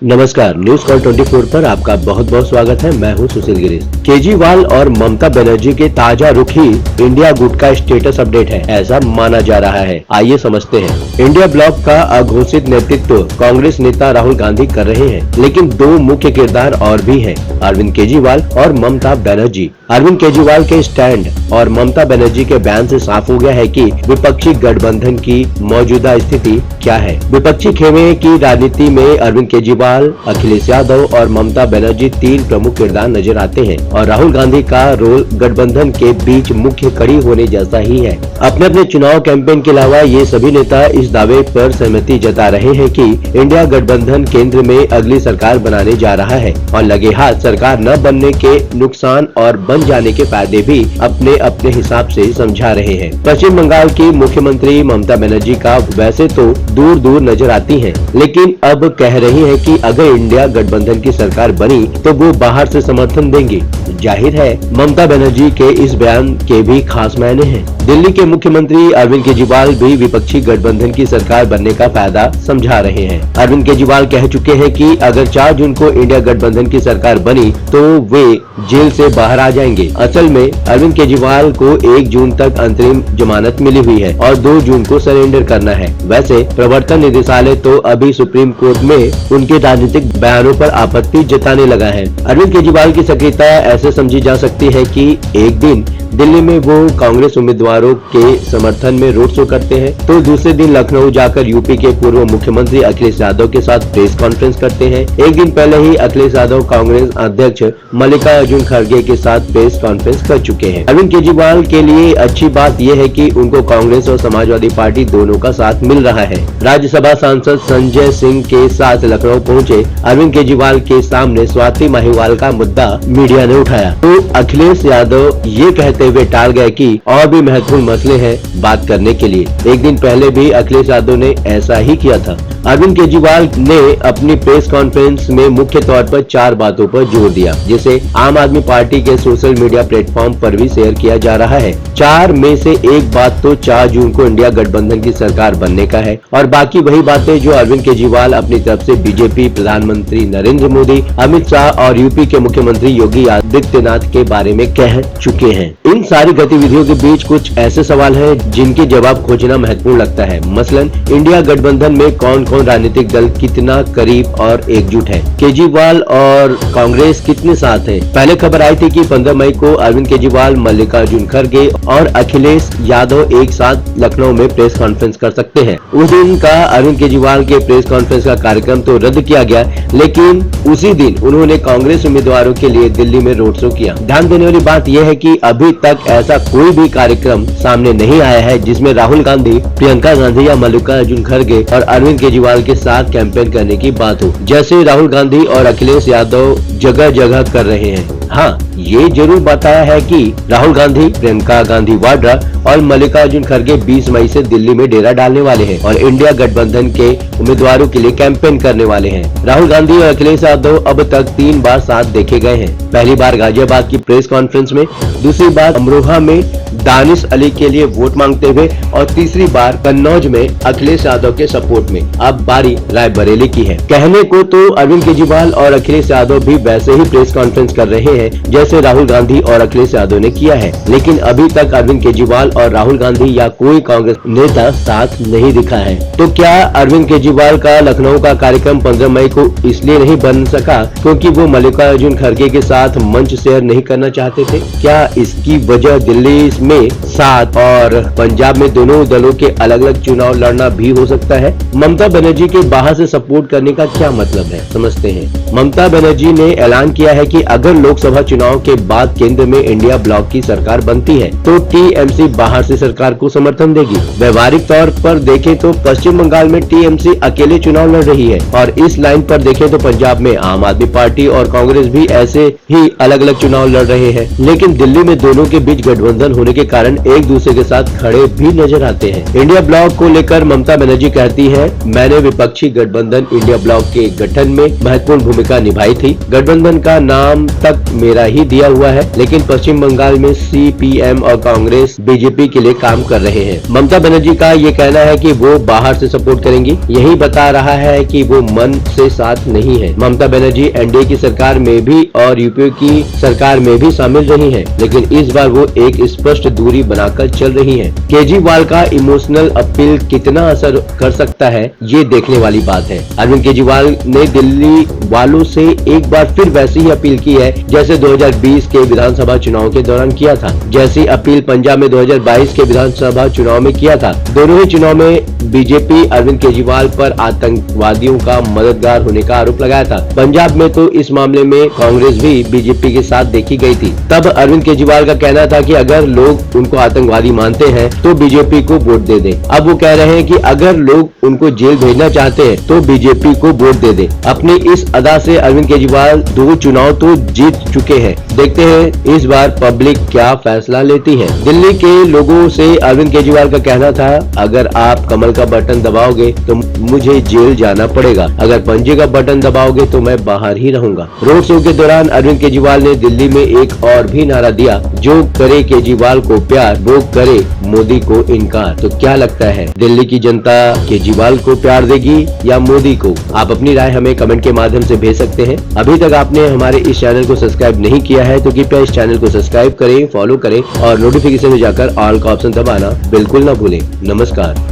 नमस्कार, news call 24 पर आपका बहुत बहुत स्वागत है। मैं हूं सुशील गिरीश। केजरीवाल और ममता बनर्जी के ताजा रुख ही इंडिया गुट का स्टेटस अपडेट है, ऐसा माना जा रहा है। आइए समझते हैं। इंडिया ब्लॉक का अघोषित नेतृत्व कांग्रेस नेता राहुल गांधी कर रहे हैं, लेकिन दो मुख्य किरदार और भी हैं, अरविंद केजरीवाल और ममता बनर्जी। अरविंद केजरीवाल के स्टैंड और ममता बनर्जी के बयान से साफ हो गया है कि विपक्षी गठबंधन की मौजूदा स्थिति क्या है। विपक्षी खेमे की राजनीति में अरविंद केजरीवाल, अखिलेश यादव और ममता बनर्जी तीन प्रमुख किरदार नजर आते हैं और राहुल गांधी का रोल गठबंधन के बीच मुख्य कड़ी होने जैसा ही है। अपने अपने चुनाव कैंपेन के अलावा ये सभी नेता इस दावे पर सहमति जता रहे हैं कि इंडिया गठबंधन केंद्र में अगली सरकार बनाने जा रहा है और लगे हाथ सरकार न बनने के नुकसान और बन जाने के फायदे भी अपने अपने हिसाब से समझा रहे हैं। पश्चिम बंगाल की मुख्यमंत्री ममता बनर्जी का वैसे तो दूर दूर नजर आती हैं, लेकिन अब कह रही है कि अगर इंडिया गठबंधन की सरकार बनी तो वो बाहर से समर्थन देंगी। जाहिर है ममता बनर्जी के इस बयान के भी खास मायने हैं। दिल्ली के मुख्यमंत्री अरविंद केजरीवाल भी विपक्षी गठबंधन की सरकार बनने का फायदा समझा रहे हैं। अरविंद केजरीवाल कह चुके हैं कि अगर 4 जून को इंडिया गठबंधन की सरकार बनी तो वे जेल से बाहर आ जाएंगे। असल में अरविंद केजरीवाल को 1 जून तक अंतरिम जमानत मिली हुई है और 2 जून को सरेंडर करना है। वैसे प्रवर्तन निदेशालय तो अभी सुप्रीम कोर्ट में उनके राजनीतिक बयानों पर आपत्ति जताने लगा है। अरविंद केजरीवाल की सक्रियता ऐसे समझी जा सकती है कि एक दिन दिल्ली में वो कांग्रेस उम्मीदवारों के समर्थन में रोड शो करते हैं, तो दूसरे दिन लखनऊ जाकर यूपी के पूर्व मुख्यमंत्री अखिलेश यादव के साथ प्रेस कॉन्फ्रेंस करते हैं। एक दिन पहले ही अखिलेश यादव कांग्रेस अध्यक्ष मल्लिकार्जुन खड़गे के साथ प्रेस कॉन्फ्रेंस कर चुके हैं। अरविंद केजरीवाल के लिए अच्छी बात यह है कि उनको कांग्रेस और समाजवादी पार्टी दोनों का साथ मिल रहा है। राज्यसभा सांसद संजय सिंह के साथ लखनऊ पहुँचे अरविंद केजरीवाल के सामने स्वाति महिवाल का मुद्दा मीडिया ने उठाया, तो अखिलेश यादव ये कहते हुए टाल गए कि और भी महत्वपूर्ण मसले हैं बात करने के लिए। एक दिन पहले भी अखिलेश यादव ने ऐसा ही किया था। अरविंद केजरीवाल ने अपनी प्रेस कॉन्फ्रेंस में मुख्य तौर पर 4 बातों पर जोर दिया, जिसे आम आदमी पार्टी के सोशल मीडिया प्लेटफॉर्म पर भी शेयर किया जा रहा है। 4 में से एक बात तो 4 जून को इंडिया गठबंधन की सरकार बनने का है और बाकी वही बातें जो अरविंद केजरीवाल अपनी तरफ से बीजेपी, प्रधानमंत्री नरेंद्र मोदी, अमित शाह और यूपी के मुख्यमंत्री योगी आदित्यनाथ के बारे में कह चुके हैं। इन सारी गतिविधियों के बीच कुछ ऐसे सवाल हैं जिनके जवाब खोजना महत्वपूर्ण लगता है। मसलन इंडिया गठबंधन में कौन कौन राजनीतिक दल कितना करीब और एकजुट है, केजरीवाल और कांग्रेस कितने साथ हैं। पहले खबर आई थी कि 15 मई को अरविंद केजरीवाल, मल्लिकार्जुन खड़गे और अखिलेश यादव एक साथ लखनऊ में प्रेस कॉन्फ्रेंस कर सकते हैं। उस दिन का अरविंद केजरीवाल के प्रेस कॉन्फ्रेंस का कार्यक्रम तो रद्द किया गया, लेकिन उसी दिन उन्होंने कांग्रेस उम्मीदवारों के लिए दिल्ली में रोड शो किया। ध्यान देने वाली बात यह है कि अभी तक ऐसा कोई भी कार्यक्रम सामने नहीं आया है जिसमें राहुल गांधी, प्रियंका गांधी या मल्लिकार्जुन खड़गे और अरविंद केजरीवाल के साथ कैंपेन करने की बात हो, जैसे राहुल गांधी और अखिलेश यादव जगह जगह कर रहे हैं। हाँ, ये जरूर बताया है कि राहुल गांधी, प्रियंका गांधी वाड्रा और मल्लिकार्जुन खड़गे 20 मई से दिल्ली में डेरा डालने वाले हैं और इंडिया गठबंधन के उम्मीदवारों के लिए कैंपेन करने वाले हैं। राहुल गांधी और अखिलेश यादव अब तक 3 बार साथ देखे गए हैं। पहली बार गाजियाबाद की प्रेस कॉन्फ्रेंस में, दूसरी बार अमरोहा में दानिश अली के लिए वोट मांगते हुए और तीसरी बार कन्नौज में अखिलेश यादव के सपोर्ट में। अब बारी रायबरेली की है। कहने को तो अरविंद केजरीवाल और अखिलेश यादव भी वैसे ही प्रेस कॉन्फ्रेंस कर रहे हैं जैसे राहुल गांधी और अखिलेश यादव ने किया है, लेकिन अभी तक अरविंद केजरीवाल और राहुल गांधी या कोई कांग्रेस नेता साथ नहीं दिखा है। तो क्या अरविंद केजरीवाल का लखनऊ का कार्यक्रम 15 मई को इसलिए नहीं बन सका क्योंकि वो मल्लिकार्जुन खड़गे के साथ मंच शेयर नहीं करना चाहते थे? क्या इसकी वजह दिल्ली में 7 और पंजाब में दोनों दलों के अलग अलग चुनाव लड़ना भी हो सकता है? ममता बनर्जी के बाहर से सपोर्ट करने का क्या मतलब है, समझते हैं। ममता बनर्जी ने ऐलान किया है कि अगर लोकसभा चुनाव के बाद केंद्र में इंडिया ब्लॉक की सरकार बनती है तो टीएमसी बाहर से सरकार को समर्थन देगी। व्यवहारिक तौर पर देखें तो पश्चिम बंगाल में टीएमसी अकेले चुनाव लड़ रही है और इस लाइन पर देखें तो पंजाब में आम आदमी पार्टी और कांग्रेस भी ऐसे ही अलग अलग चुनाव लड़ रहे हैं, लेकिन दिल्ली में दोनों के बीच गठबंधन होने के कारण एक दूसरे के साथ खड़े भी नजर आते हैं। इंडिया ब्लॉक को लेकर ममता बनर्जी कहती है, मैंने विपक्षी गठबंधन इंडिया ब्लॉक के गठन में महत्वपूर्ण भूमिका निभाई थी। गठबंधन का नाम तक मेरा ही दिया हुआ है, लेकिन पश्चिम बंगाल में CPM और कांग्रेस बीजेपी के लिए काम कर रहे हैं। ममता बनर्जी का ये कहना है कि वो बाहर से सपोर्ट करेंगी, यही बता रहा है कि वो मन से साथ नहीं है। ममता बनर्जी NDA की सरकार में भी और यूपी की सरकार में भी शामिल रही हैं, लेकिन इस बार वो एक स्पष्ट दूरी बनाकर चल रही हैं। केजरीवाल का इमोशनल अपील कितना असर कर सकता है, ये देखने वाली बात है। अरविंद केजरीवाल ने दिल्ली वालों से एक बार फिर वैसी ही अपील की है जैसे 2020 के विधानसभा चुनाव के दौरान किया था, जैसी अपील पंजाब में 2022 के विधानसभा चुनाव में किया था। दोनों ही चुनाव में बीजेपी अरविंद केजरीवाल पर आतंकवादियों का मददगार होने का आरोप लगाया था। पंजाब में तो इस मामले में कांग्रेस भी बीजेपी के साथ देखी गई थी। तब अरविंद केजरीवाल का कहना था कि अगर लोग उनको आतंकवादी मानते हैं तो बीजेपी को वोट दे दें। अब वो कह रहे हैं कि अगर लोग उनको जेल भेजना चाहते हैं तो बीजेपी को वोट दे दें। अपनी इस अदा से अरविंद केजरीवाल 2 चुनाव तो जीत चुके हैं। देखते हैं इस बार पब्लिक क्या फैसला लेती है। दिल्ली के लोगों से अरविंद केजरीवाल का कहना था, अगर आप कमल का बटन दबाओगे तो मुझे जेल जाना पड़ेगा, अगर पंजे का बटन दबाओगे तो मैं बाहर ही रहूंगा। रोड शो के दौरान अरविंद केजरीवाल ने दिल्ली में एक और भी नारा दिया, जो करे केजरीवाल को प्यार वो करे मोदी को इनकार। तो क्या लगता है, दिल्ली की जनता केजरीवाल को प्यार देगी या मोदी को? आप अपनी राय हमें कमेंट के माध्यम से भेज सकते हैं। अभी तक आपने हमारे इस चैनल को सब्सक्राइब नहीं किया है तो कृपया इस चैनल को सब्सक्राइब करें, फॉलो करें और नोटिफिकेशन में जाकर ऑल का ऑप्शन दबाना बिल्कुल न भूलें। नमस्कार।